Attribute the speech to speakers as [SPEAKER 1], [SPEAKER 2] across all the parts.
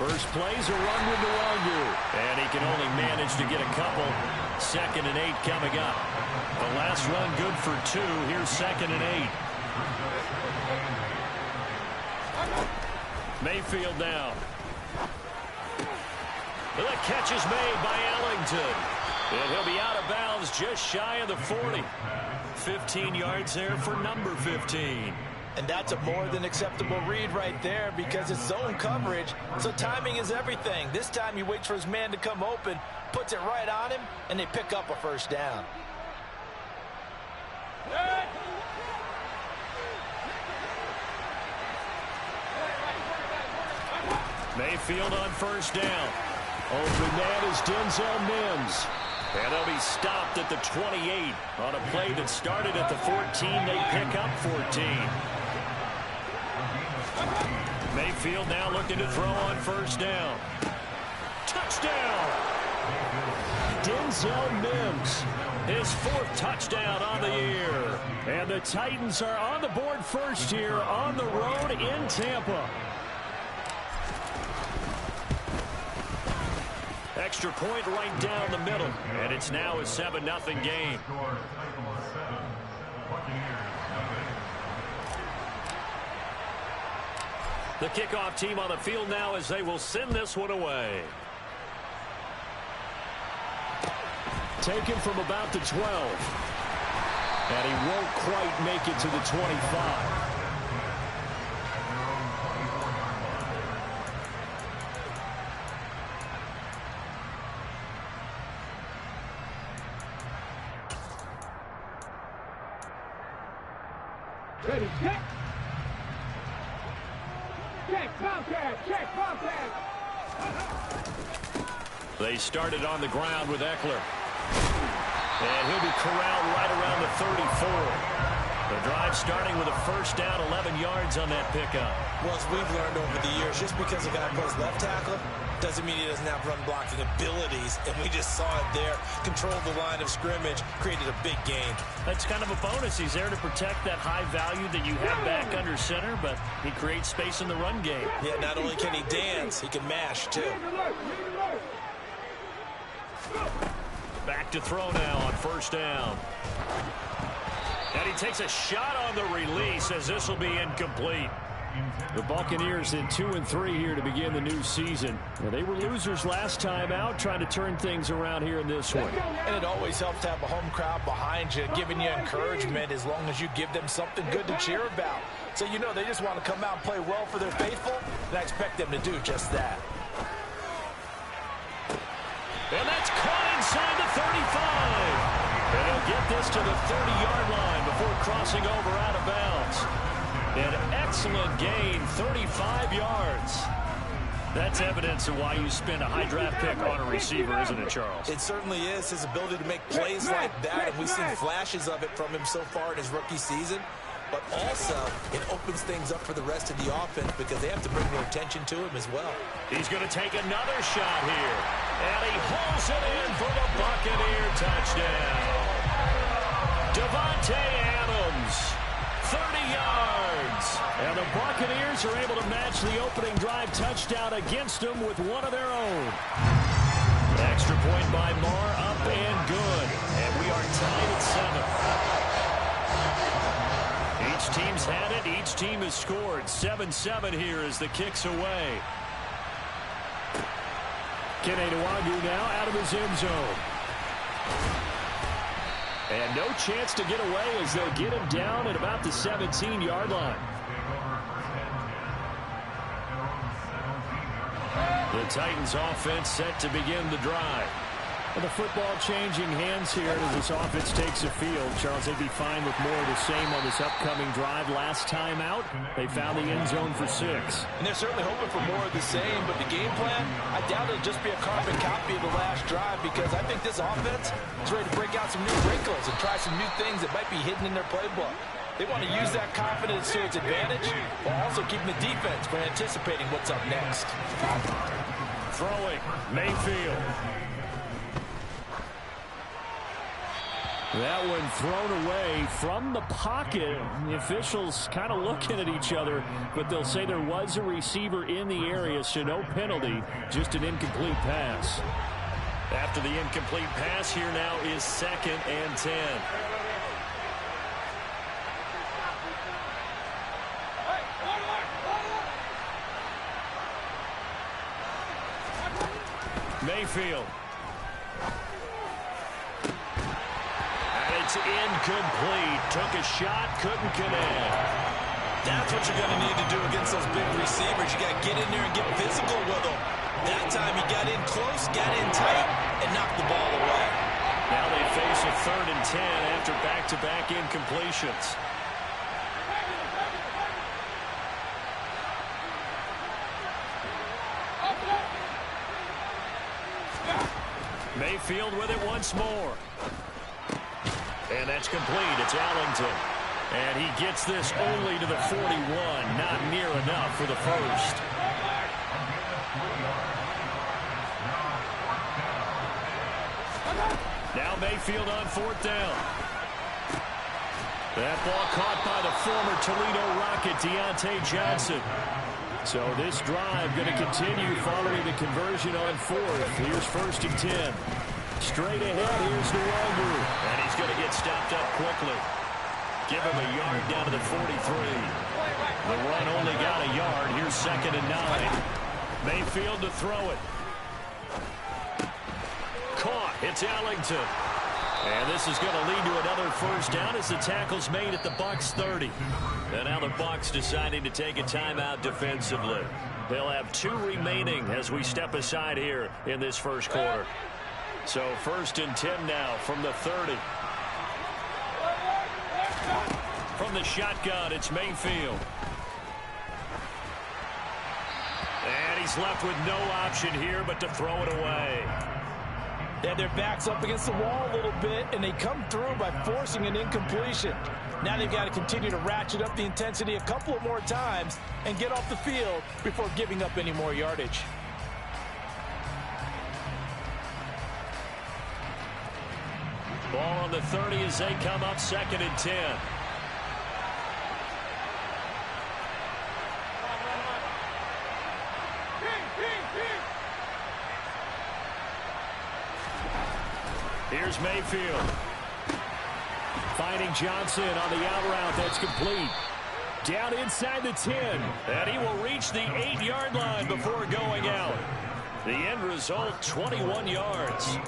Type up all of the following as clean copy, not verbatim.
[SPEAKER 1] First play's a run with Nwangu. And he can only manage to get a couple. 2nd and 8 coming up. The last run good for 2. Here's 2nd and 8. Mayfield down. The catch is made by Ellington. And he'll be out of bounds just shy of the 40. 15 yards there for number 15.
[SPEAKER 2] And that's a more than acceptable read right there because it's zone coverage, so timing is everything. This time he waits for his man to come open, puts it right on him, and they pick up a first down.
[SPEAKER 1] Mayfield on first down. Open man is Denzel Mims. And he'll be stopped at the 28 on a play that started at the 14. They pick up 14. Mayfield now looking to throw on first down. Touchdown! Denzel Mims, his 4th touchdown on the year. And the Titans are on the board first here on the road in Tampa. Extra point right down the middle. And it's now a 7-0 game. The kickoff team on the field now as they will send this one away. Taken from about the 12. And he won't quite make it to the 25.
[SPEAKER 3] Ready, check. Check, contact.
[SPEAKER 1] They started on the ground with Eckler. And he'll be corralled right around the 34. The drive starting with a first down, 11 yards on that pickup.
[SPEAKER 2] Well, as we've learned over the years, just because a guy plays left tackle doesn't mean he doesn't have run blocking abilities. And we just saw it there. Controlled the line of scrimmage, created a big gain.
[SPEAKER 1] That's kind of a bonus. He's there to protect that high value that you have back under center, but he creates space in the run game.
[SPEAKER 2] Yeah, not only can he dance, he can mash, too.
[SPEAKER 1] Back to throw now on first down. And he takes a shot on the release as this will be incomplete. The Buccaneers in 2-3 here to begin the new season. Well, they were losers last time out, trying to turn things around here in this one.
[SPEAKER 2] And it always helps to have a home crowd behind you, giving you encouragement as long as you give them something good to cheer about. So you know they just want to come out and play well for their faithful, and I expect them to do just that.
[SPEAKER 1] And that's caught inside the 35. And he'll get this to the 30-yard line before crossing over out of bounds. An excellent gain, 35 yards. That's evidence of why you spend a high draft pick on a receiver, isn't it, Charles?
[SPEAKER 2] It certainly is. His ability to make plays like that, and we've seen flashes of it from him so far in his rookie season. But also, it opens things up for the rest of the offense because they have to bring their attention to him as well.
[SPEAKER 1] He's going to take another shot here. And he hauls it in for the Buccaneer touchdown. Devontae Adams, 30 yards. And the Buccaneers are able to match the opening drive touchdown against them with one of their own. Extra point by Marr, up and good. And we are tied at 7. Each team's had it. Each team has scored. 7-7 here as the kick's away. Nwangu now out of his end zone. And no chance to get away as they'll get him down at about the 17-yard line. The Titans offense set to begin the drive. And the football changing hands here as this offense takes the field. Charles, they'd be fine with more of the same on this upcoming drive. Last time out, they found the end zone for 6.
[SPEAKER 2] And they're certainly hoping for more of the same, but the game plan, I doubt it'll just be a carbon copy of the last drive because I think this offense is ready to break out some new wrinkles and try some new things that might be hidden in their playbook. They want to use that confidence to its advantage while also keeping the defense from anticipating what's up next.
[SPEAKER 1] Throwing, Mayfield. That one thrown away from the pocket. The officials kind of looking at each other, but they'll say there was a receiver in the area, so no penalty, just an incomplete pass. After the incomplete pass, here now is 2nd and 10. Mayfield. It's incomplete. Took a shot, couldn't connect.
[SPEAKER 2] That's what you're going to need to do against those big receivers. You got to get in there and get physical with them. That time he got in close, got in tight, and knocked the ball away.
[SPEAKER 1] Now they face a 3rd and 10 after back-to-back incompletions. Mayfield with it once more. And that's complete. It's Allington. And he gets this only to the 41. Not near enough for the first. Now Mayfield on 4th down. That ball caught by the former Toledo Rocket, Deontay Johnson. So this drive going to continue following the conversion on 4th. Here's 1st and 10. Straight ahead, here's Nwangu. And he's going to get stopped up quickly. Give him a yard down to the 43. The run only got a yard. Here's 2nd and 9. Mayfield to throw it. Caught. It's Allington. And this is going to lead to another 1st down as the tackle's made at the Bucs 30. And now the Bucs deciding to take a timeout defensively. They'll have 2 remaining as we step aside here in this 1st quarter. So 1st and 10 now from the 30. From the shotgun, it's Mayfield. And he's left with no option here but to throw it away.
[SPEAKER 2] Yeah, their back's up against the wall a little bit, and they come through by forcing an incompletion. Now they've got to continue to ratchet up the intensity a couple of more times and get off the field before giving up any more yardage.
[SPEAKER 1] Ball on the 30 as they come up 2nd and 10. Here's Mayfield. Finding Johnson on the out route. That's complete. Down inside the 10. And he will reach the 8-yard line before going out. The end result, 21 yards.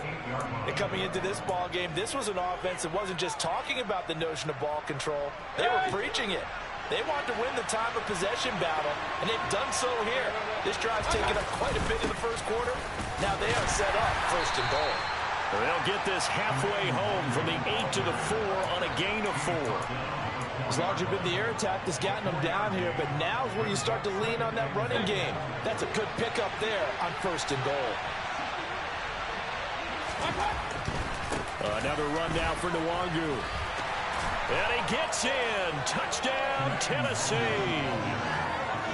[SPEAKER 2] And coming into this ball game, this was an offense that wasn't just talking about the notion of ball control. They were preaching it. They want to win the time of possession battle, and they've done so here. This drive's taken up quite a bit in the 1st quarter. Now they are set up 1st and goal.
[SPEAKER 1] They'll get this halfway home from the 8 to the 4 on a gain of 4.
[SPEAKER 2] It's largely been the air attack that's gotten them down here, but now's where you start to lean on that running game. That's a good pickup there on 1st and goal.
[SPEAKER 1] Another run now for Nwangu. And he gets in. Touchdown, Tennessee.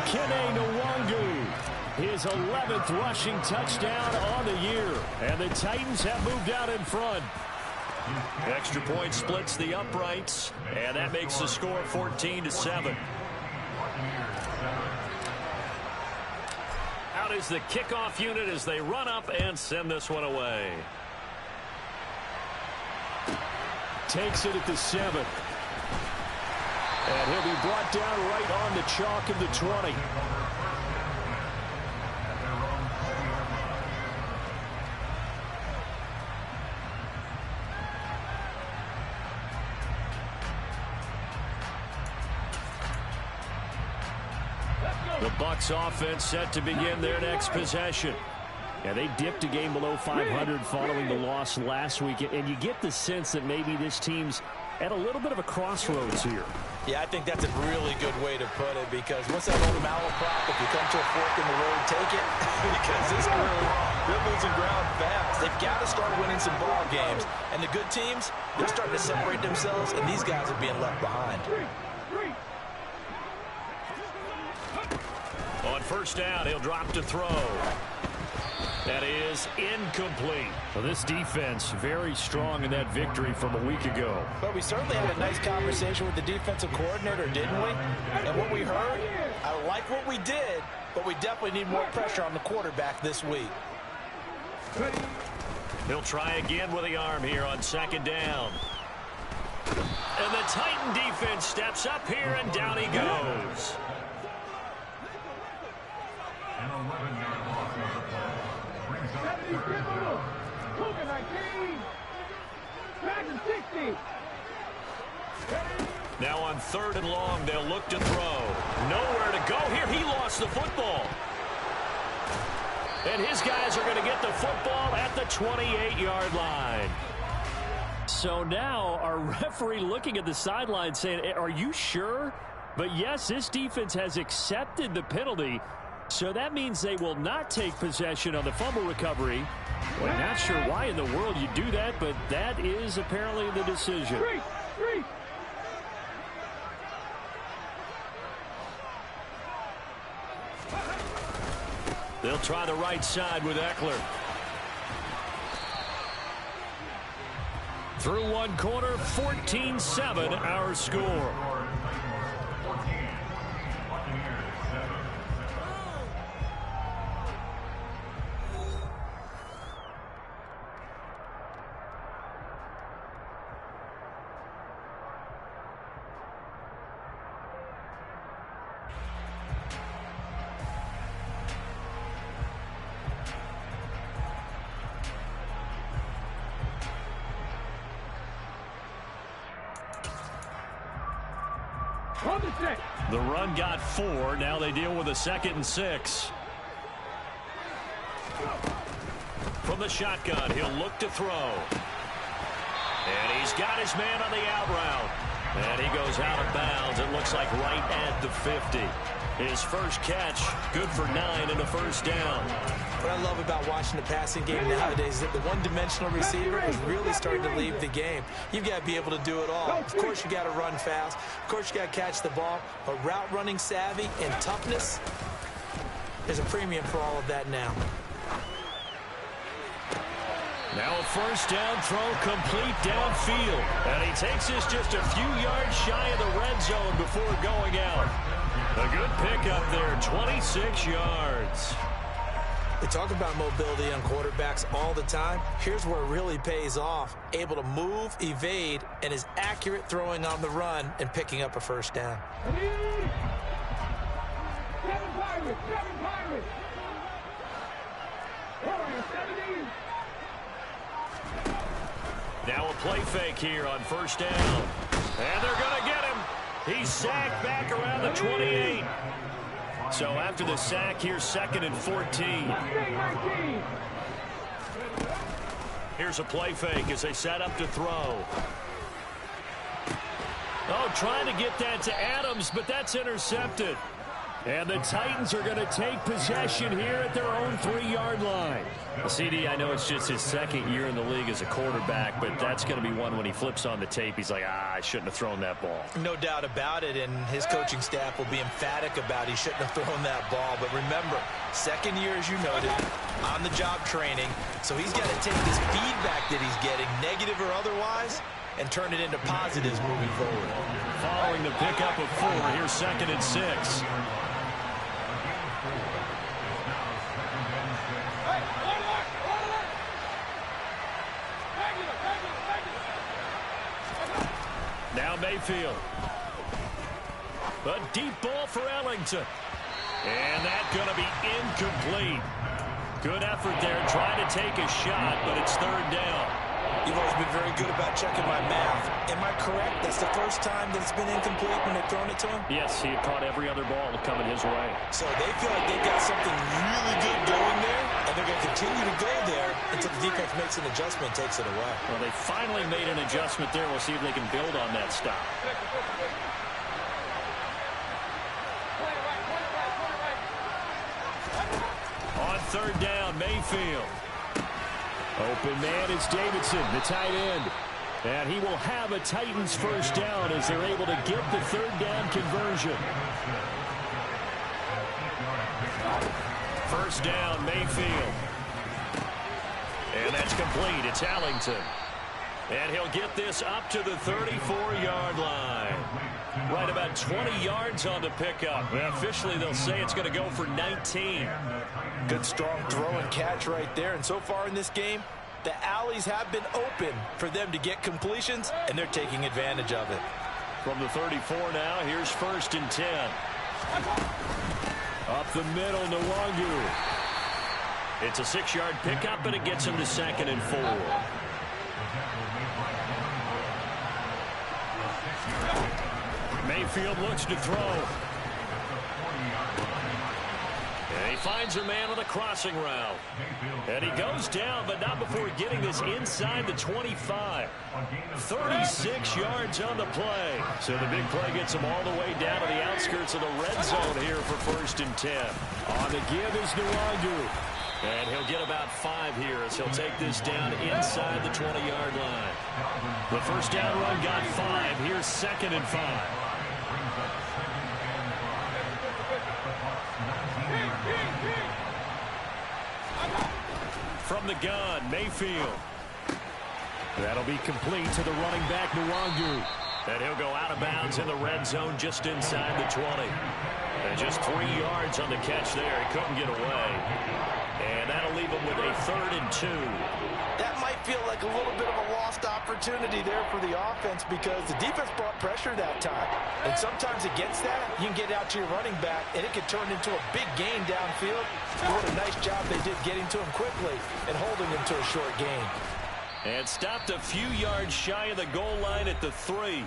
[SPEAKER 1] Kene Nwangu. His 11th rushing touchdown on the year. And the Titans have moved out in front. Extra point splits the uprights, and that makes the score 14-7. Out is the kickoff unit as they run up and send this one away. Takes it at the 7. And he'll be brought down right on the chalk of the 20. The Bucs offense set to begin their next possession. Yeah, they dipped a game below 500 following the loss last week, and you get the sense that maybe this team's at a little bit of a crossroads here.
[SPEAKER 2] Yeah, I think that's a really good way to put it, because what's that old malaprop? If you come to a fork in the road, take it. Because this crew, they're losing ground fast. They've got to start winning some ball games. And the good teams, they're starting to separate themselves, and these guys are being left behind. On
[SPEAKER 1] 1st down, he'll drop to throw. That is incomplete.
[SPEAKER 4] Well, this defense very strong in that victory from a week ago.
[SPEAKER 2] But we certainly had a nice conversation with the defensive coordinator, didn't we? And what we heard, I like what we did, but we definitely need more pressure on the quarterback this week.
[SPEAKER 1] He'll try again with the arm here on second down. And the Titan defense steps up here, and down he goes. Now on 3rd and long, they'll look to throw. Nowhere to go here. He lost the football. And his guys are going to get the football at the 28-yard line.
[SPEAKER 4] So now our referee looking at the sideline saying, are you sure? But yes, this defense has accepted the penalty. So that means they will not take possession on the fumble recovery. Well, not sure why in the world you do that, but that is apparently the decision.
[SPEAKER 1] They'll try the right side with Eckler. Through one quarter, 14-7 our score. The run got 4. Now they deal with a 2nd and 6. From the shotgun, he'll look to throw. And he's got his man on the out route. And he goes out of bounds. It looks like right at the 50. His first catch, good for 9 and a first down.
[SPEAKER 2] What I love about watching the passing game nowadays is that the one-dimensional receiver is really starting to leave the game. You've got to be able to do it all. Of course, you got to run fast. Of course, you got to catch the ball. But route running savvy and toughness, there's a premium for all of that now.
[SPEAKER 1] Now a first down throw complete downfield. And he takes this just a few yards shy of the red zone before going out. A good pickup there, 26 yards.
[SPEAKER 2] They talk about mobility on quarterbacks all the time. Here's where it really pays off. Able to move, evade, and is accurate throwing on the run and picking up a first down.
[SPEAKER 3] Seven Pirates!
[SPEAKER 1] Now a play fake here on first down. And they're going to get him. He's sacked back around the 28. So after the sack, here's 2nd and 14. Here's a play fake as they set up to throw. Oh, trying to get that to Adams, but that's intercepted. And the Titans are going to take possession here at their own 3-yard line. CD, I know it's just his 2nd year in the league as a quarterback, but that's going to be one when he flips on the tape. He's like, I shouldn't have thrown that ball.
[SPEAKER 2] No doubt about it, and his coaching staff will be emphatic about he shouldn't have thrown that ball. But remember, 2nd year, as you noted, on-the-job training. So he's got to take this feedback that he's getting, negative or otherwise, and turn it into positives moving forward.
[SPEAKER 1] Following the pickup of 4, here's 2nd and 6. Now Mayfield. A deep ball for Ellington. And that's going to be incomplete. Good effort there, trying to take a shot, but it's 3rd down.
[SPEAKER 2] You've always been very good about checking my math. Am I correct? That's the first time that it's been incomplete when they've thrown it to him?
[SPEAKER 1] Yes, he had caught every other ball coming his way.
[SPEAKER 2] So they feel like they've got something really good going there, and they're going to continue to go there until the defense makes an adjustment and takes it away.
[SPEAKER 1] Well, they finally made an adjustment there. We'll see if they can build on that stop. On 3rd down, Mayfield. Open man is Davidson, the tight end. And he will have a Titans first down as they're able to get the 3rd down conversion. First down, Mayfield. And that's complete. It's Allington. And he'll get this up to the 34-yard line. Right about 20 yards on the pickup. Well, officially, they'll say it's going to go for 19.
[SPEAKER 2] Good, strong throw and catch right there. And so far in this game, the alleys have been open for them to get completions, and they're taking advantage of it.
[SPEAKER 1] From the 34 now, here's 1st and 10. Up the middle, Nwangu. It's a 6-yard pickup, and it gets him to 2nd and 4. Mayfield looks to throw. And he finds a man on the crossing route. And he goes down, but not before getting this inside the 25. 36 yards on the play. So the big play gets him all the way down to the outskirts of the red zone here for 1st and 10. On the give is Nwangu. And he'll get about 5 here as he'll take this down inside the 20-yard line. The first down run got 5. Here's 2nd and 5. From the gun, Mayfield. That'll be complete to the running back, Nwangu. And he'll go out of bounds in the red zone just inside the 20. And just 3 yards on the catch there. He couldn't get away. And that'll leave him with a 3rd and 2.
[SPEAKER 2] That might feel like a little bit of a lost opportunity there for the offense because the defense brought pressure that time. And sometimes against that, you can get out to your running back, and it can turn into a big gain downfield. What a nice job they did getting to him quickly and holding him to a short gain.
[SPEAKER 1] And stopped a few yards shy of the goal line at the 3.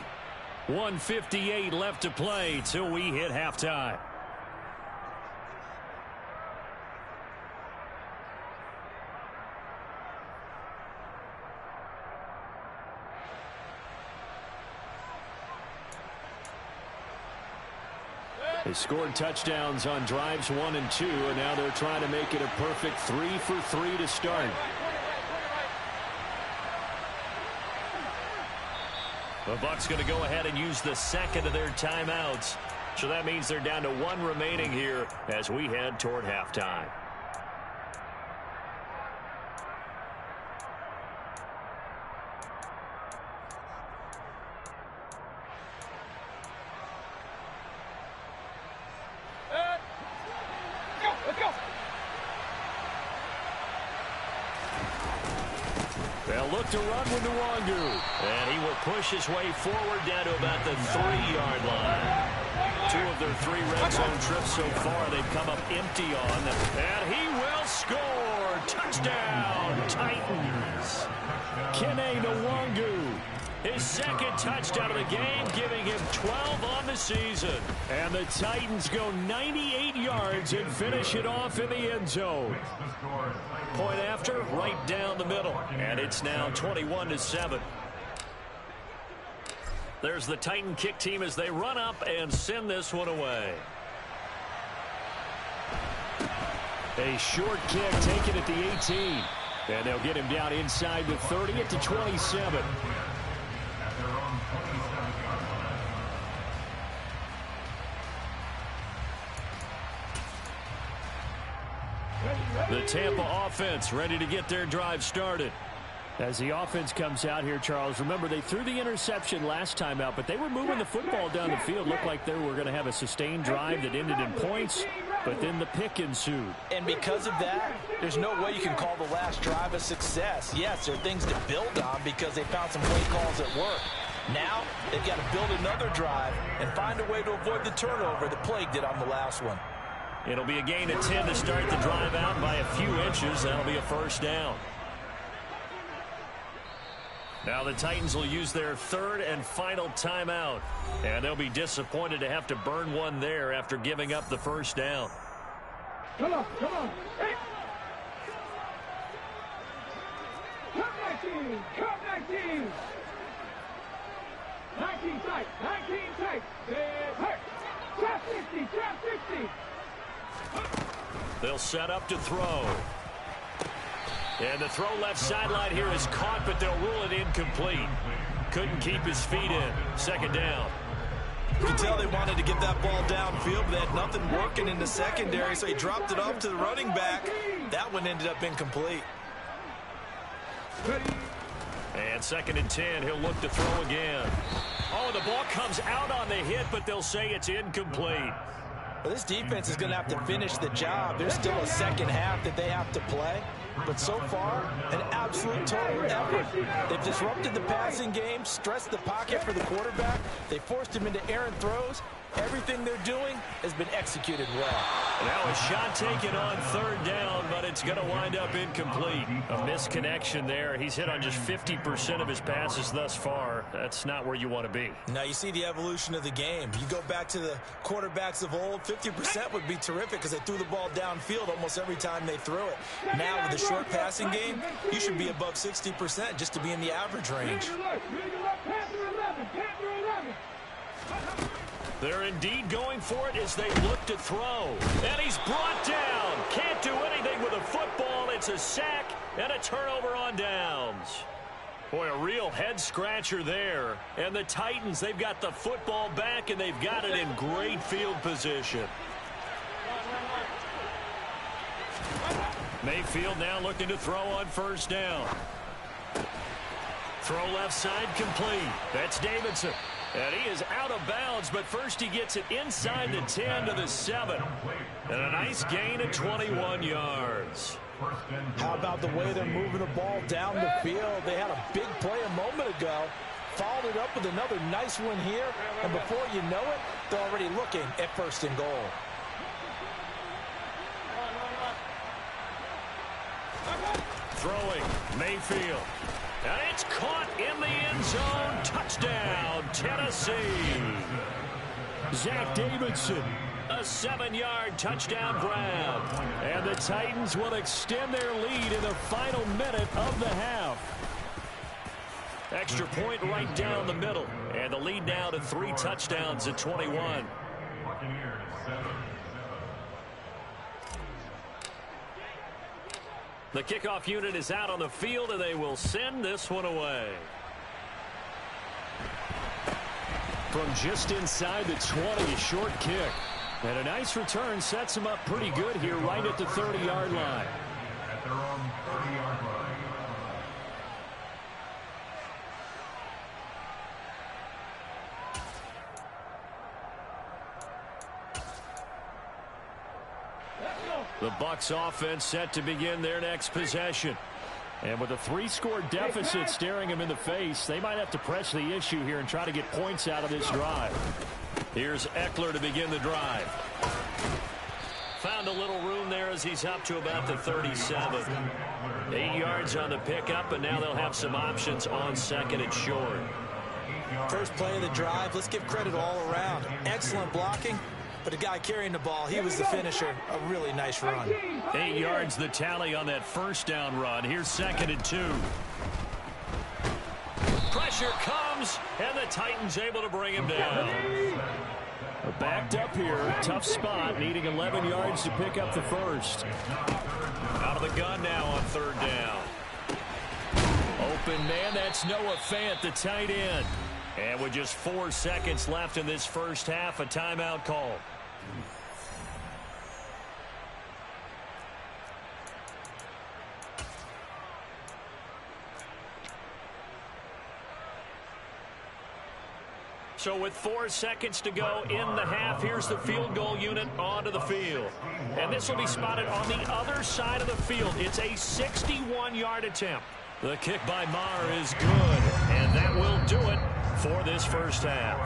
[SPEAKER 1] 1:58 left to play till we hit halftime. They scored touchdowns on drives 1 and 2, and now they're trying to make it a perfect 3 for 3 to start. The Bucs going to go ahead and use the 2nd of their timeouts. So that means they're down to 1 remaining here as we head toward halftime. They'll look to run with Nwangu. And he will push his way forward down to about the 3-yard line. 2 of their 3 red zone trips so far, they've come up empty on. And he will score. Touchdown, Titans. Kene Nwangu. His 2nd touchdown of the game, giving him 12 on the season. And the Titans go 98 yards and finish it off in the end zone. Point after, right down the middle. And it's now 21-7. There's the Titan kick team as they run up and send this one away. A short kick taken at the 18. And they'll get him down inside the 30 at the 27. The Tampa offense ready to get their drive started. As the offense comes out here, Charles, remember they threw the interception last time out, but they were moving the football down the field. Looked like they were going to have a sustained drive that ended in points, but then the pick ensued.
[SPEAKER 2] And because of that, there's no way you can call the last drive a success. Yes, there are things to build on because they found some play calls at work. Now, they've got to build another drive and find a way to avoid the turnover that plagued it on the last one.
[SPEAKER 1] It'll be a gain of 10 to start the drive out by a few inches. That'll be a first down. Now the Titans will use their 3rd and final timeout. And they'll be disappointed to have to burn one there after giving up the first down.
[SPEAKER 3] Come on, come on. Hey. Come 19, come 19. 19 tight, 19 tight. Hey, trap 60, trap 60.
[SPEAKER 1] They'll set up to throw. And the throw left sideline here is caught, but they'll rule it incomplete. Couldn't keep his feet in. 2nd down.
[SPEAKER 2] You can tell they wanted to get that ball downfield, but they had nothing working in the secondary, so he dropped it off to the running back. That one ended up incomplete.
[SPEAKER 3] Ready.
[SPEAKER 1] And 2nd and 10, he'll look to throw again. Oh, the ball comes out on the hit, but they'll say it's incomplete.
[SPEAKER 2] Well, this defense is going to have to finish the job. There's still a second half that they have to play. But so far, an absolute total effort. They've disrupted the passing game, stressed the pocket for the quarterback. They forced him into errant throws. Everything they're doing has been executed well.
[SPEAKER 1] Now a shot taken on 3rd down, but it's going to wind up incomplete. A misconnection there. He's hit on just 50% of his passes thus far. That's not where you want to be.
[SPEAKER 2] Now you see the evolution of the game. You go back to the quarterbacks of old, 50% would be terrific because they threw the ball downfield almost every time they threw it. Now with the short passing game, you should be above 60% just to be in the average range.
[SPEAKER 1] They're indeed going for it as they look to throw. And he's brought down. Can't do anything with a football. It's a sack and a turnover on downs. Boy, a real head-scratcher there. And the Titans, they've got the football back, and they've got it in great field position. Mayfield now looking to throw on 1st down. Throw left side complete. That's Davidson. And he is out of bounds, but first he gets it inside the 10 to the 7. And a nice gain of 21 yards.
[SPEAKER 2] How about the way they're moving the ball down the field? They had a big play a moment ago. Followed it up with another nice one here. And before you know it, they're already looking at 1st and goal.
[SPEAKER 1] Throwing, Mayfield. And it's caught in the end zone. Touchdown, Tennessee. Zach Davidson, a 7-yard touchdown grab. And the Titans will extend their lead in the final minute of the half. Extra point right down the middle. And the lead now to 3 touchdowns at 21. The kickoff unit is out on the field, and they will send this one away. From just inside the 20, a short kick. And a nice return sets him up pretty good here right at the 30-yard line.
[SPEAKER 5] At their own 30-yard line.
[SPEAKER 1] The Bucs offense set to begin their next possession. And with a 3-score deficit staring them in the face, they might have to press the issue here and try to get points out of this drive. Here's Eckler to begin the drive. Found a little room there as he's up to about the 37. 8 yards on the pickup, and now they'll have some options on 2nd and short.
[SPEAKER 2] First play of the drive, let's give credit all around. Excellent blocking. But the guy carrying the ball, he was the finisher. A really nice run.
[SPEAKER 1] 8 yards the tally on that 1st down run. Here's 2nd and 2. Pressure comes, and the Titans able to bring him down. Backed up here, tough spot, needing 11 yards to pick up the first. Out of the gun now on 3rd down. Open man, that's Noah Fant, the tight end. And with just 4 seconds left in this first half, a timeout call. So with 4 seconds to go in the half, here's the field goal unit onto the field. And this will be spotted on the other side of the field. It's a 61-yard attempt. The kick by Maher is good, and that will do it for this first half.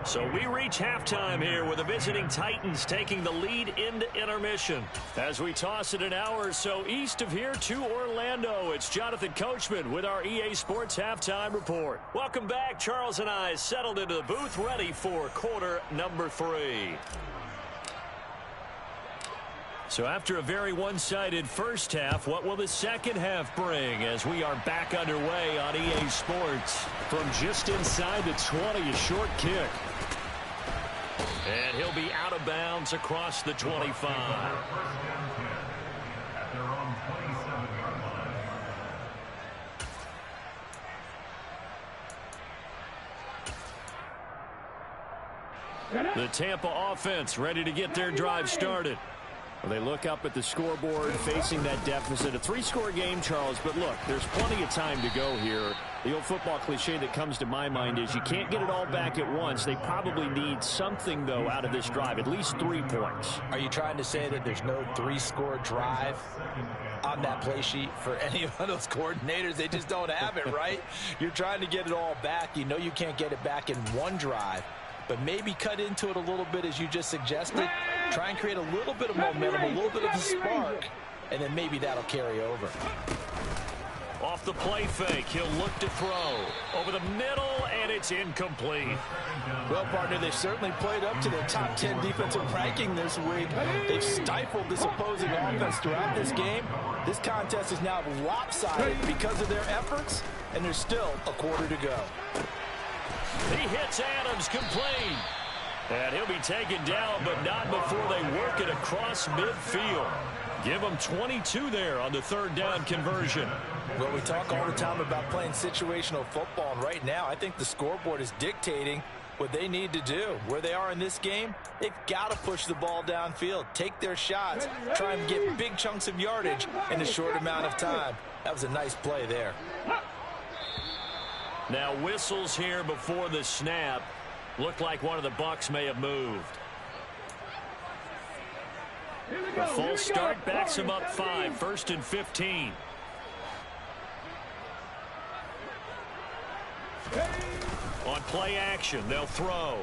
[SPEAKER 1] So we reach halftime here with the visiting Titans taking the lead into intermission. As we toss it an hour or so east of here to Orlando, it's Jonathan Coachman with our EA Sports Halftime Report. Welcome back. Charles and I settled into the booth ready for quarter number 3. So after a very one-sided first half, what will the second half bring as we are back underway on EA Sports? From just inside the 20, a short kick. And he'll be out of bounds across the 25.
[SPEAKER 5] At their own 27-yard line.
[SPEAKER 1] The Tampa offense ready to get their drive started.
[SPEAKER 4] Well, they look up at the scoreboard facing that deficit. A 3-score game, Charles, but look, there's plenty of time to go here. The old football cliche that comes to my mind is you can't get it all back at once. They probably need something, though, out of this drive, at least 3 points.
[SPEAKER 2] Are you trying to say that there's no 3-score drive on that play sheet for any of those coordinators? They just don't have it, right? You're trying to get it all back. You know you can't get it back in one drive, but maybe cut into it a little bit as you just suggested. Try and create a little bit of momentum, a little bit of a spark, and then maybe that'll carry over.
[SPEAKER 1] Off the play fake, he'll look to throw. Over the middle, and it's incomplete.
[SPEAKER 2] Well, partner, they've certainly played up to their top 10 defensive ranking this week. They've stifled this opposing offense throughout this game. This contest is now lopsided because of their efforts, and there's still a quarter to go.
[SPEAKER 1] He hits Adams complete. And he'll be taken down, but not before they work it across midfield. Give them 22 there on the 3rd down conversion.
[SPEAKER 2] Well, we talk all the time about playing situational football, and right now I think the scoreboard is dictating what they need to do. Where they are in this game, they've got to push the ball downfield, take their shots, try and get big chunks of yardage in a short amount of time. That was a nice play there.
[SPEAKER 1] Now whistles here before the snap. Looked like one of the Bucs may have moved. A full start backs him up 5, 1st and 15. On play action, they'll throw.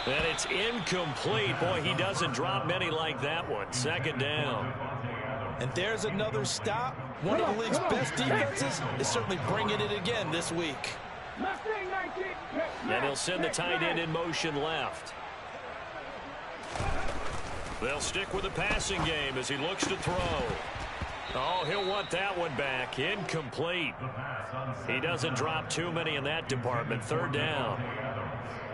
[SPEAKER 1] And it's incomplete. Boy, he doesn't drop many like that one. 2nd down.
[SPEAKER 2] And there's another stop. One of the league's best defenses is certainly bringing it again this week.
[SPEAKER 1] And he'll send the tight end in motion left. They'll stick with the passing game as he looks to throw. Oh, he'll want that one back. Incomplete. He doesn't drop too many in that department. 3rd down.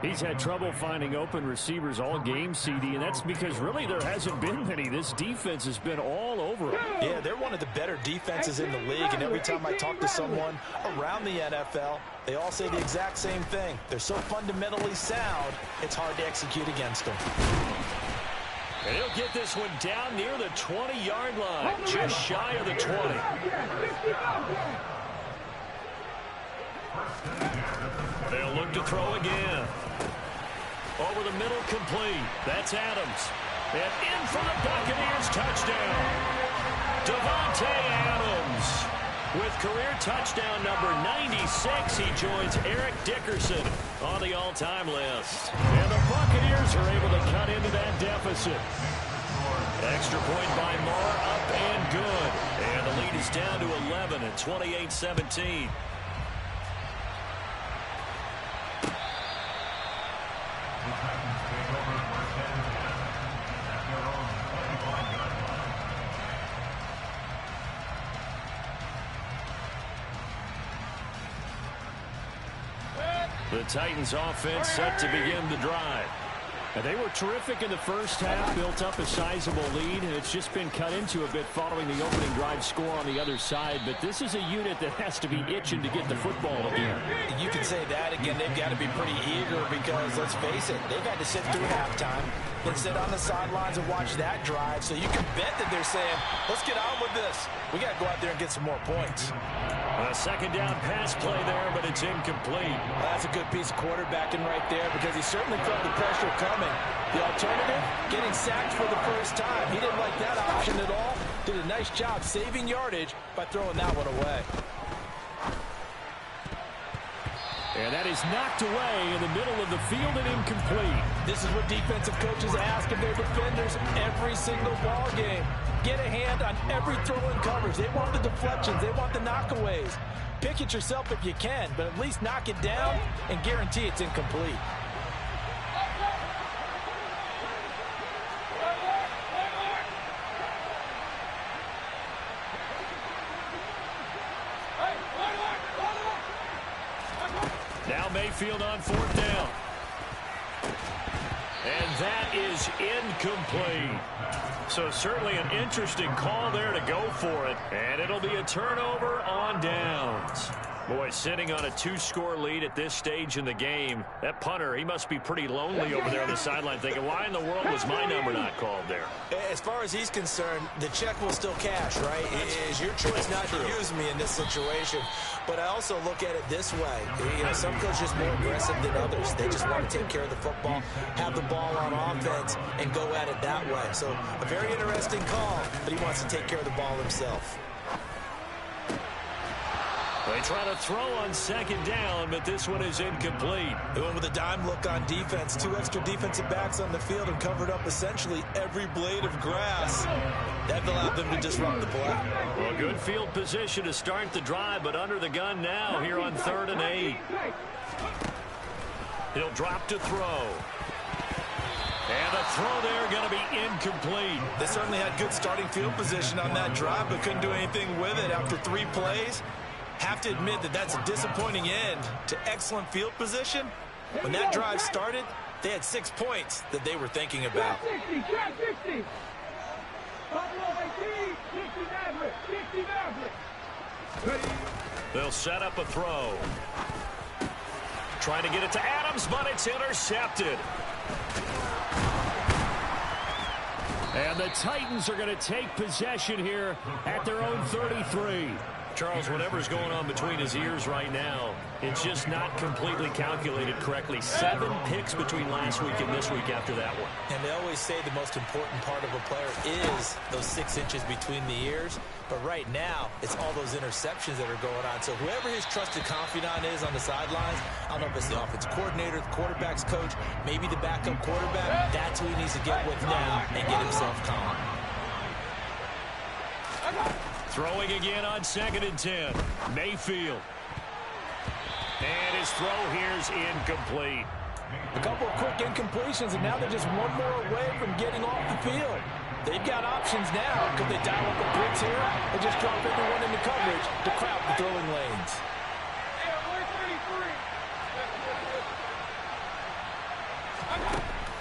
[SPEAKER 4] He's had trouble finding open receivers all game, CD, and that's because really there hasn't been many. This defense has been all over him.
[SPEAKER 2] Yeah, they're one of the better defenses in the league, and every time I talk to someone around the NFL, they all say the exact same thing. They're so fundamentally sound, it's hard to execute against them.
[SPEAKER 1] And he'll get this one down near the 20-yard line, just shy of the 20. They'll look to throw again. Over the middle, complete. That's Adams. And in for the Buccaneers, touchdown. Davante Adams. With career touchdown number 96, he joins Eric Dickerson on the all-time list. And the Buccaneers are able to cut into that deficit. Extra point by Moore, up and good. And the lead is down to 11 at 28-17. The Titans offense set to begin the drive.
[SPEAKER 4] And they were terrific in the first half, built up a sizable lead, and it's just been cut into a bit following the opening drive score on the other side. But this is a unit that has to be itching to get the football again.
[SPEAKER 2] You can say that again. They've got to be pretty eager because, let's face it, they've had to sit through halftime, then sit on the sidelines and watch that drive. So you can bet that they're saying, let's get on with this. We got to go out there and get some more points.
[SPEAKER 1] A 2nd down pass play there, but it's incomplete.
[SPEAKER 2] Well, that's a good piece of quarterbacking right there because he certainly felt the pressure coming. The alternative, getting sacked for the first time. He didn't like that option at all. Did a nice job saving yardage by throwing that one away.
[SPEAKER 4] And that is knocked away in the middle of the field and incomplete.
[SPEAKER 2] This is what defensive coaches ask of their defenders every single ball game. Get a hand on every throw and coverage. They want the deflections. They want the knockaways. Pick it yourself if you can, but at least knock it down and guarantee it's incomplete.
[SPEAKER 1] Now Mayfield on 4th down. And that is incomplete. So certainly an interesting call there to go for it. And it'll be a turnover on downs. Boy, sitting on a 2-score lead at this stage in the game, that punter, he must be pretty lonely over there on the sideline thinking, why in the world was my number not called there?
[SPEAKER 2] As far as he's concerned, the check will still cash, right? It is your choice not to use me in this situation. But I also look at it this way. You know, some coaches are more aggressive than others. They just want to take care of the football, have the ball on offense, and go at it that way. So a very interesting call, but he wants to take care of the ball himself.
[SPEAKER 1] They try to throw on second down, but this one is incomplete.
[SPEAKER 2] They went with a dime look on defense. 2 extra defensive backs on the field and covered up essentially every blade of grass. That allowed them to disrupt the play.
[SPEAKER 1] Well, good field position to start the drive, but under the gun now here on 3rd and 8. He'll drop to throw. And the throw there going to be incomplete.
[SPEAKER 2] They certainly had good starting field position on that drive, but couldn't do anything with it after 3 plays. Have to admit that that's a disappointing end to excellent field position. When that drive started, they had 6 points that they were thinking about.
[SPEAKER 1] They'll set up a throw. Trying to get it to Adams, but it's intercepted.
[SPEAKER 4] And the Titans are going to take possession here at their own 33.
[SPEAKER 1] Charles, whatever's going on between his ears right now, it's just not completely calculated correctly. 7 picks between last week and this week after that one.
[SPEAKER 2] And they always say the most important part of a player is those 6 inches between the ears. But right now, it's all those interceptions that are going on. So whoever his trusted confidant is on the sidelines, I don't know if it's the offensive coordinator, the quarterback's coach, maybe the backup quarterback, that's who he needs to get with now and get himself calm.
[SPEAKER 1] Throwing again on 2nd and 10. Mayfield. And his throw here's incomplete.
[SPEAKER 2] A couple of quick incompletions, and now they're just one more away from getting off the field. They've got options now. Could they dial up a blitz here or just drop everyone into coverage to crowd the throwing lanes?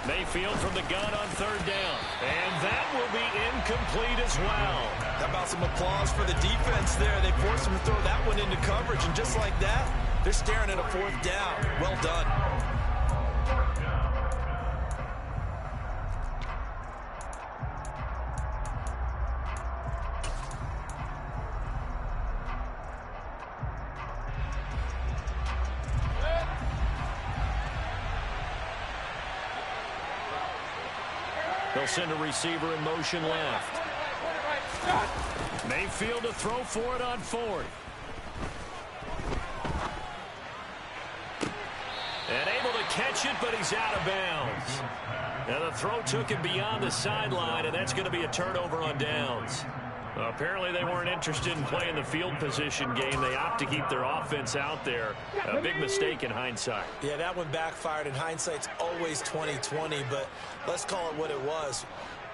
[SPEAKER 1] Mayfield from the gun on 3rd down. And that will be incomplete as well.
[SPEAKER 2] How about some applause for the defense there? They forced him to throw that one into coverage, and just like that, they're staring at a 4th down. Well done.
[SPEAKER 1] They'll send a receiver in motion left. Mayfield to throw for it on 4th. And able to catch it, but he's out of bounds. Now the throw took him beyond the sideline, and that's going to be a turnover on downs. Apparently they weren't interested in playing the field position game. They opt to keep their offense out there. A big mistake in hindsight.
[SPEAKER 2] Yeah, that one backfired. In hindsight's always 20/20, but let's call it what it was.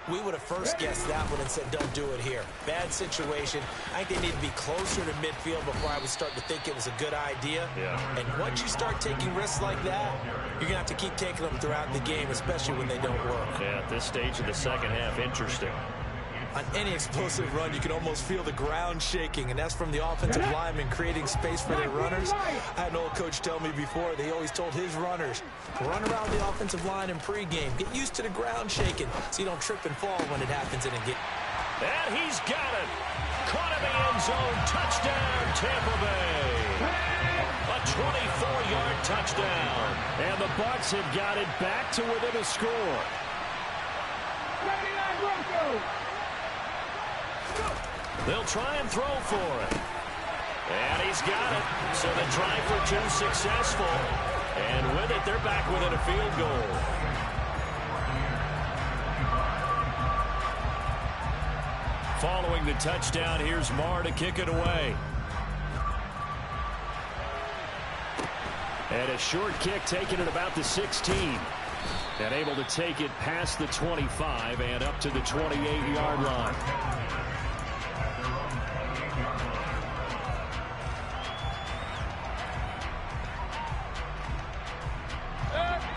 [SPEAKER 2] We would have first guessed that one and said, don't do it here. Bad situation. I think they need to be closer to midfield before I would start to think it was a good idea.
[SPEAKER 1] Yeah.
[SPEAKER 2] And once you start taking risks like that, you're going to have to keep taking them throughout the game, especially when they don't work.
[SPEAKER 1] Yeah, at this stage of the second half, interesting.
[SPEAKER 2] On any explosive run, you can almost feel the ground shaking, and that's from the offensive linemen creating space for their runners. I had an old coach tell me before, they always told his runners, run around the offensive line in pregame. Get used to the ground shaking so you don't trip and fall when it happens. And
[SPEAKER 1] he's got it. Caught in the end zone. Touchdown, Tampa Bay. A 24-yard touchdown.
[SPEAKER 4] And the Bucs have got it back to within a score.
[SPEAKER 1] They'll try and throw for it. And he's got it. So the try for 2 successful. And with it, they're back within a field goal. Following the touchdown, here's Marr to kick it away.
[SPEAKER 4] And a short kick taken at about the 16. And able to take it past the 25 and up to the 28-yard line.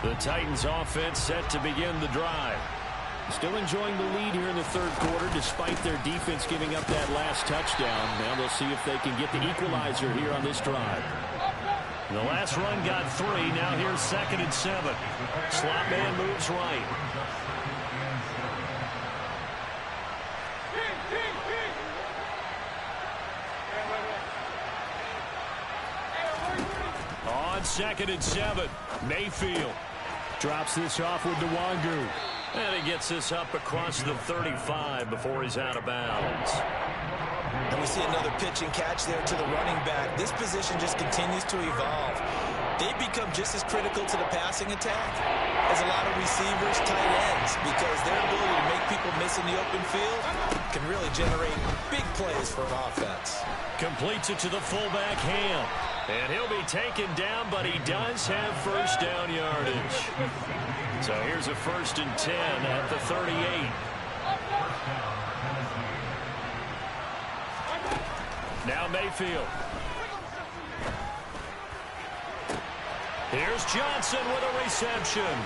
[SPEAKER 4] The Titans offense set to begin the drive. Still enjoying the lead here in the third quarter despite their defense giving up that last touchdown. Now they'll see if they can get the equalizer here on this drive.
[SPEAKER 1] The last run got 3. Now here's 2nd and 7. Slot man moves right. On 2nd and 7, Mayfield drops this off with Nwangu. And he gets this up across the 35 before he's out of bounds.
[SPEAKER 2] And we see another pitch and catch there to the running back. This position just continues to evolve. They become just as critical to the passing attack as a lot of receivers, tight ends, because their ability to make people miss in the open field can really generate big plays for an offense.
[SPEAKER 1] Completes it to the fullback, Ham. And he'll be taken down, but he does have first down yardage. So here's a 1st and 10 at the 38. Now Mayfield. Here's Johnson with a reception.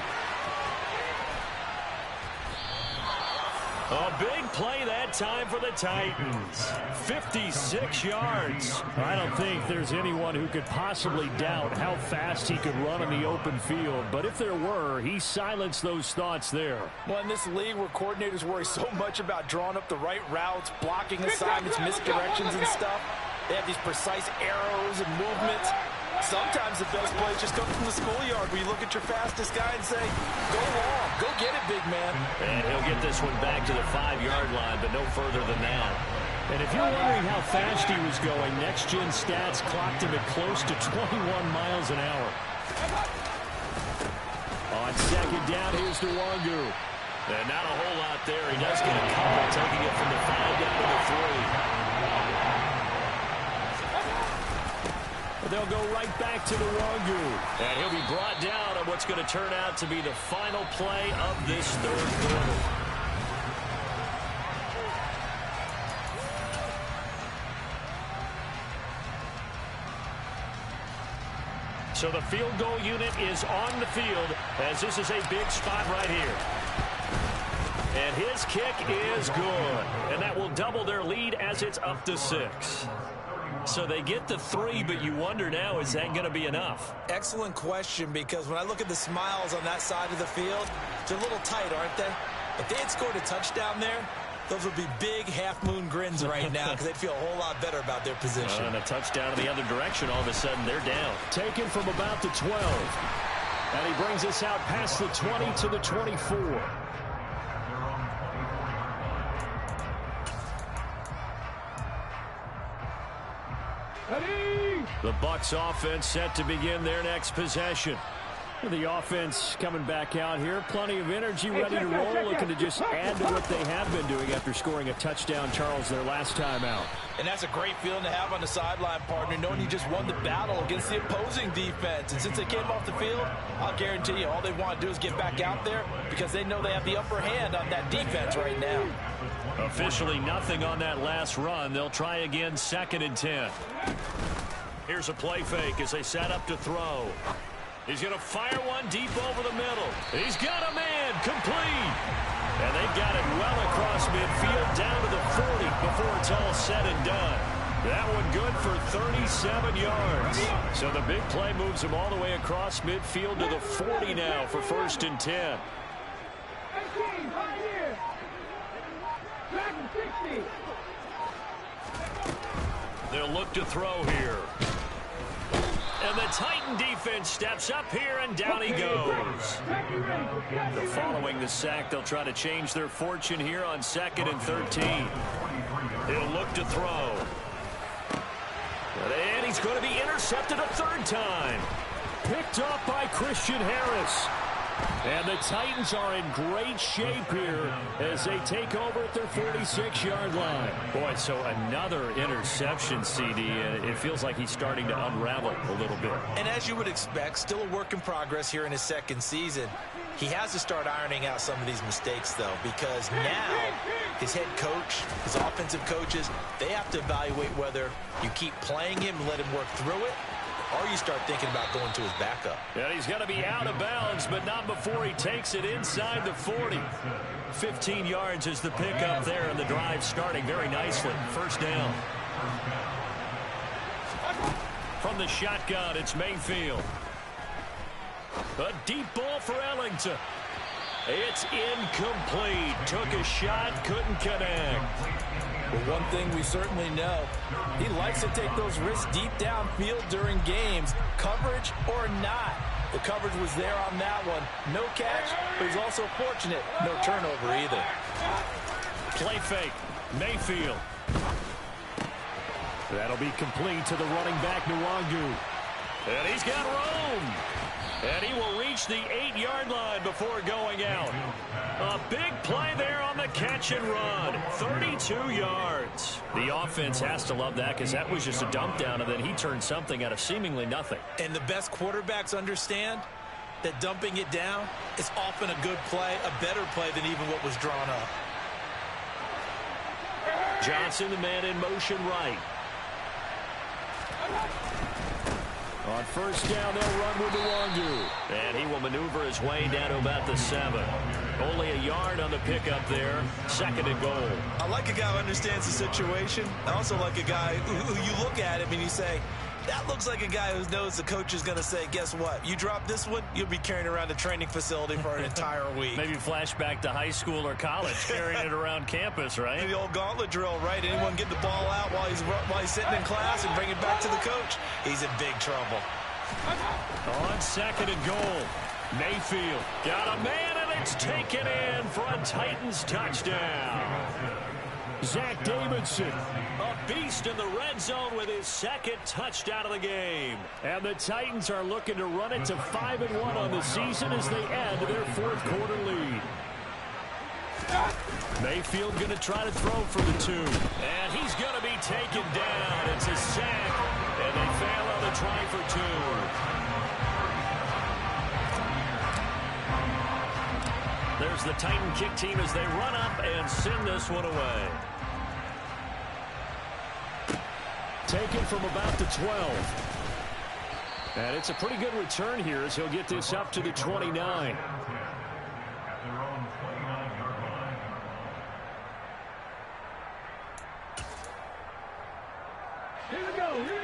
[SPEAKER 1] A big play that time for the Titans. 56 yards.
[SPEAKER 4] I don't think there's anyone who could possibly doubt how fast he could run in the open field. But if there were, he silenced those thoughts there.
[SPEAKER 2] Well, in this league where coordinators worry so much about drawing up the right routes, blocking assignments, misdirections and stuff, they have these precise arrows and movements. Sometimes the best plays just come from the schoolyard where you look at your fastest guy and say, go long, go get it, big man.
[SPEAKER 1] And he'll get this one back to the 5-yard line, but no further than that.
[SPEAKER 4] And if you're wondering how fast he was going, next-gen stats clocked him at close to 21 miles an hour. On 2nd down, here's Nwangu.
[SPEAKER 1] And not a whole lot there. He does get a couple, taking it from the 5 down to the 3.
[SPEAKER 4] They'll go right back to Nwangu.
[SPEAKER 1] And he'll be brought down on what's going to turn out to be the final play of this third quarter. So the field goal unit is on the field as this is a big spot right here. And his kick is good. And that will double their lead as it's up to 6. So they get the 3, but you wonder now, is that going to be enough?
[SPEAKER 2] Excellent question, because when I look at the smiles on that side of the field, they're a little tight, aren't they? If they had scored a touchdown there, those would be big half-moon grins right now because they'd feel a whole lot better about their position.
[SPEAKER 1] And a touchdown in the other direction, all of a sudden they're down.
[SPEAKER 4] Taken from about the 12. And he brings us out past the 20 to the 24.
[SPEAKER 1] The Bucs offense set to begin their next possession.
[SPEAKER 4] The offense coming back out here. Plenty of energy, ready to roll, looking to just add to what they have been doing after scoring a touchdown, Charles, their last time out.
[SPEAKER 2] And that's a great feeling to have on the sideline, partner, knowing you just won the battle against the opposing defense. And since they came off the field, I'll guarantee you all they want to do is get back out there because they know they have the upper hand on that defense right now.
[SPEAKER 1] Officially nothing on that last run. They'll try again, 2nd and 10. Here's a play fake as they set up to throw. He's going to fire one deep over the middle. He's got a man, complete. And they've got it well across midfield down to the 40 before it's all said and done. That one good for 37 yards. So the big play moves him all the way across midfield to the 40 now for 1st and 10. They'll look to throw here. And the Titan defense steps up here, and down he goes. Following the sack, they'll try to change their fortune here on 2nd and 13. He'll look to throw. And he's going to be intercepted a 3rd time.
[SPEAKER 4] Picked off by Christian Harris. And the Titans are in great shape here as they take over at their 46-yard line.
[SPEAKER 1] Boy, so another interception, CD, and it feels like he's starting to unravel a little bit.
[SPEAKER 2] And as you would expect, still a work in progress here in his 2nd season. He has to start ironing out some of these mistakes, though, because now his head coach, his offensive coaches, they have to evaluate whether you keep playing him and let him work through it, or you start thinking about going to his backup.
[SPEAKER 4] And he's going to be out of bounds, but not before he takes it inside the 40. 15 yards is the pickup there, and the drive starting very nicely. First down. From the shotgun, it's Mayfield. A deep ball for Ellington. It's incomplete. Took a shot, couldn't connect.
[SPEAKER 2] Well, one thing we certainly know, he likes to take those risks deep downfield during games, coverage or not. The coverage was there on that one. No catch, but he's also fortunate. No turnover either.
[SPEAKER 4] Play fake. Mayfield. That'll be complete to the running back, Nwangu. And he's got room. And he will reach the 8-yard line before going out. A big play there on the catch and run. 32 yards. The offense has to love that because that was just a dump down, and then he turned something out of seemingly nothing.
[SPEAKER 2] And the best quarterbacks understand that dumping it down is often a good play, a better play than even what was drawn up.
[SPEAKER 4] Johnson, the man in motion right. On first down, they'll run with Nwangu. And he will maneuver his way down to about the 7. Only a yard on the pickup there. Second and goal.
[SPEAKER 2] I like a guy who understands the situation. I also like a guy who you look at him and you say, that looks like a guy who knows the coach is going to say, guess what? You drop this one, you'll be carrying around the training facility for an entire week.
[SPEAKER 4] Maybe flashback to high school or college, carrying it around campus, right?
[SPEAKER 2] The old gauntlet drill, right? Anyone get the ball out while he's sitting in class and bring it back to the coach? He's in big trouble.
[SPEAKER 4] On second and goal, Mayfield got a man, and it's taken in for a Titans touchdown. Zach Davidson, a beast in the red zone with his second touchdown of the game. And the Titans are looking to run it to 5-1 on the season as they add to their fourth quarter lead. Mayfield going to try to throw for the 2. And he's going to be taken down. It's a sack, and they fail on the try for 2. There's the Titan kick team as they run up and send this one away. Taken from about the 12. And it's a pretty good return here as he'll get this up to the 29.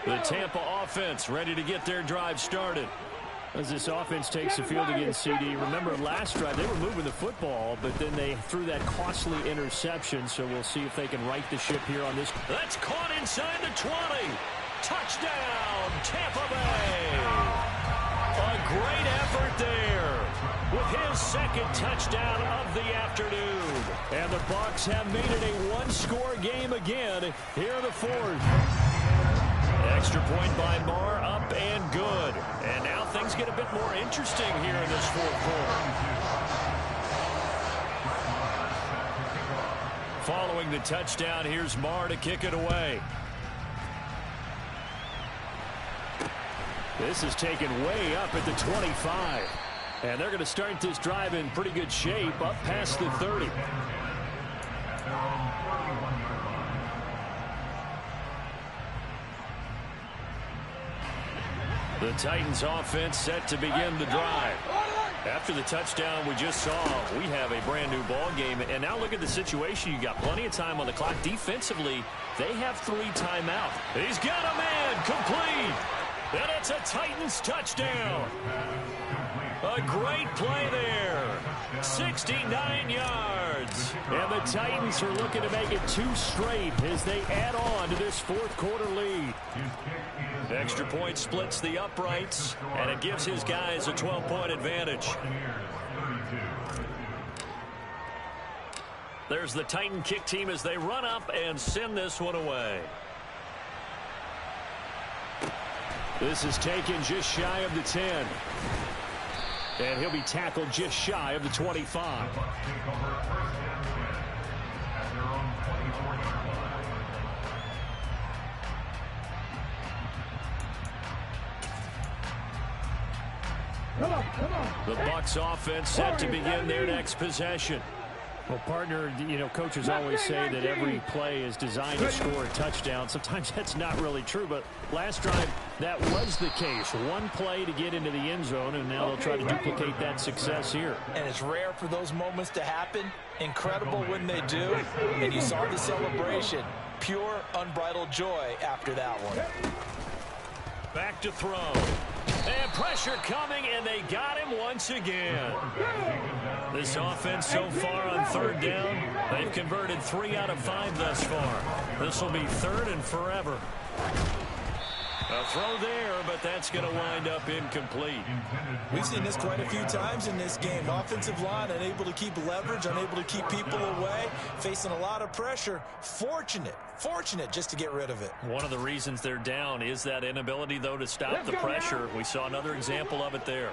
[SPEAKER 4] The Tampa offense ready to get their drive started. As this offense takes the field against CD. Remember, last drive, they were moving the football, but then they threw that costly interception, so we'll see if they can right the ship here on this. That's caught inside the 20. Touchdown, Tampa Bay. A great effort there with his second touchdown of the afternoon. And the Bucs have made it a one-score game again here in the fourth. Extra point by Marr, up and good. And now things get a bit more interesting here in this fourth quarter. Following the touchdown, here's Marr to kick it away. This is taken way up at the 25. And they're going to start this drive in pretty good shape, up past the 30. The Titans offense set to begin the drive. After the touchdown we just saw, we have a brand new ball game. And now look at the situation. You got plenty of time on the clock. Defensively, they have 3 timeouts. He's got a man complete. And it's a Titans touchdown. A great play there. 69 yards. And the Titans are looking to make it 2 straight as they add on to this fourth quarter lead. Extra point splits the uprights, and it gives his guys a 12-point advantage. There's the Titan kick team as they run up and send this one away. This is taken just shy of the 10. And he'll be tackled just shy of the 25. The Bucs offense set to begin their next possession. Well, partner, coaches always say that every play is designed to score a touchdown. Sometimes that's not really true, but last drive, That was the case. One play to get into the end zone, and now they'll try to duplicate that success here.
[SPEAKER 2] And it's rare for those moments to happen. Incredible when they do. And you saw the celebration. Pure, unbridled joy after that one.
[SPEAKER 1] Back to throw. And pressure coming, and they got him once again. This offense so far on third down, they've converted 3 out of 5 thus far. This will be third and forever. A throw there, but that's going to wind up incomplete.
[SPEAKER 2] We've seen this quite a few times in this game. Offensive line unable to keep leverage, unable to keep people away, facing a lot of pressure. Fortunate just to get rid of it.
[SPEAKER 4] One of the reasons they're down is that inability, though, to stop the pressure. We saw another example of it there.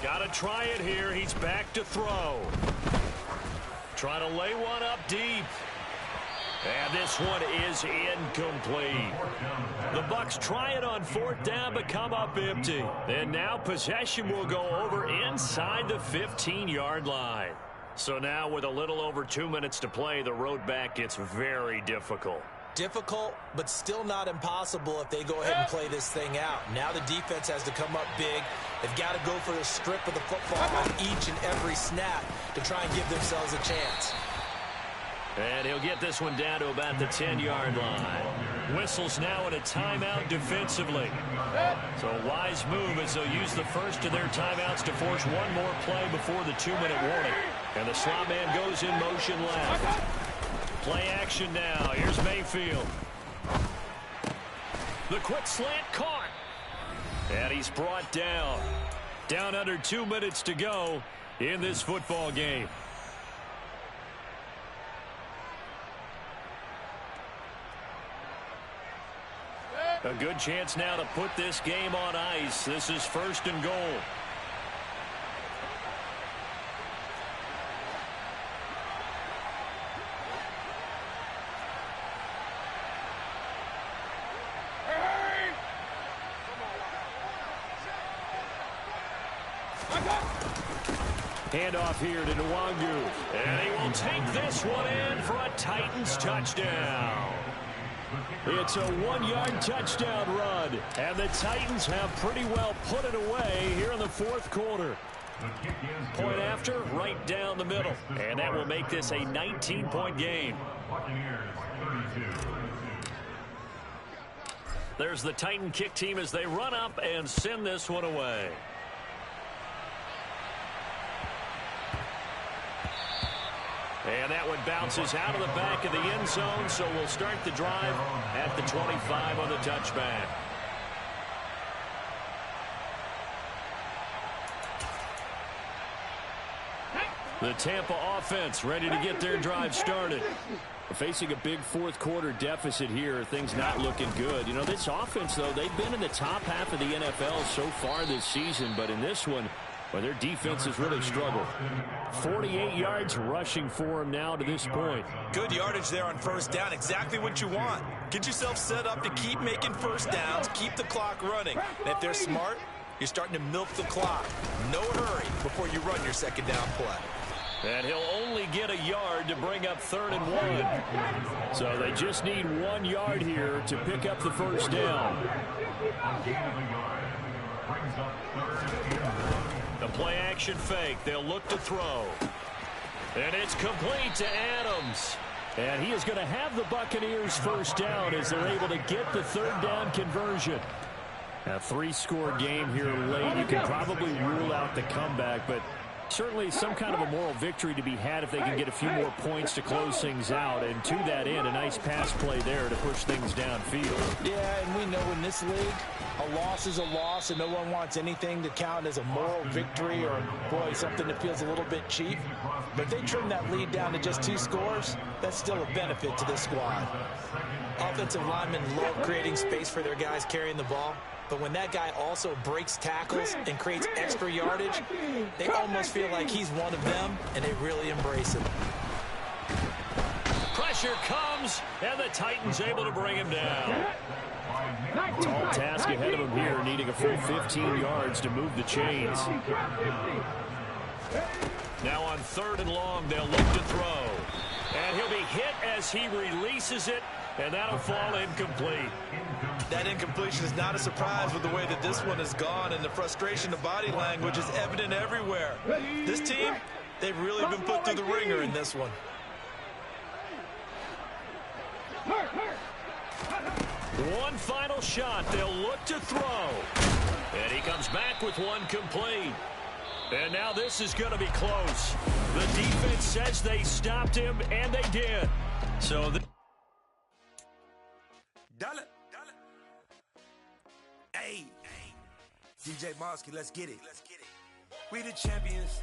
[SPEAKER 1] Got to try it here. He's back to throw. Trying to lay one up deep. And this one is incomplete. The Bucs try it on 4th down, but come up empty. And now possession will go over inside the 15-yard line. So now with a little over 2 minutes to play, the road back gets very difficult.
[SPEAKER 2] Difficult, but still not impossible if they go ahead and play this thing out. Now the defense has to come up big. They've got to go for the strip of the football on each and every snap to try and give themselves a chance.
[SPEAKER 1] And he'll get this one down to about the 10-yard line. Whistles now at a timeout defensively. So a wise move as they'll use the first of their timeouts to force one more play before the 2-minute warning. And the slot man goes in motion left. Play action now. Here's Mayfield. The quick slant caught. And he's brought down. Down under 2 minutes to go in this football game. A good chance now to put this game on ice. This is 1st and goal. Handoff here to Nwangu. And he will take this one in for a Titans touchdown. It's a 1-yard touchdown run. And the Titans have pretty well put it away here in the 4th quarter. Point after, right down the middle. And that will make this a 19-point game. There's the Titan kick team as they run up and send this one away. And that one bounces out of the back of the end zone, so we'll start the drive at the 25 on the touchback. The Tampa offense ready to get their drive started. Facing a big 4th quarter deficit here, things not looking good. You know, this offense, though, they've been in the top half of the NFL so far this season, but in this one, well, their defense has really struggled. 48 yards rushing for them now to this point.
[SPEAKER 2] Good yardage there on 1st down. Exactly what you want. Get yourself set up to keep making 1st downs, keep the clock running. And if they're smart, you're starting to milk the clock. No hurry before you run your 2nd down play.
[SPEAKER 1] And he'll only get a yard to bring up 3rd and 1. So they just need 1 yard here to pick up the 1st down. The play action fake. They'll look to throw. And it's complete to Adams. And he is going to have the Buccaneers 1st down as they're able to get the 3rd down conversion. A 3-score game here late. You can probably rule out the comeback, but certainly some kind of a moral victory to be had if they can get a few more points to close things out. And to that end, a nice pass play there to push things downfield.
[SPEAKER 2] Yeah, and we know in this league, a loss is a loss, and no one wants anything to count as a moral victory or, boy, something that feels a little bit cheap. But if they trim that lead down to just 2 scores, that's still a benefit to this squad. Offensive linemen love creating space for their guys carrying the ball. But when that guy also breaks tackles and creates extra yardage, they almost feel like he's one of them, and they really embrace him.
[SPEAKER 1] Pressure comes, and the Titans able to bring him down.
[SPEAKER 4] Tall task ahead of him here, needing a full 15 yards to move the chains.
[SPEAKER 1] Now on 3rd and long, they'll look to throw. And he'll be hit as he releases it, and that'll fall incomplete.
[SPEAKER 2] That incompletion is not a surprise with the way that this one has gone, and the frustration, the body language is evident everywhere. This team, they've really been put through the ringer in this one.
[SPEAKER 1] One final shot. They'll look to throw. And he comes back with one complete. And now this is going to be close. The defense says they stopped him, and they did. So
[SPEAKER 6] Hey, DJ Mosky, let's get it. We the champions.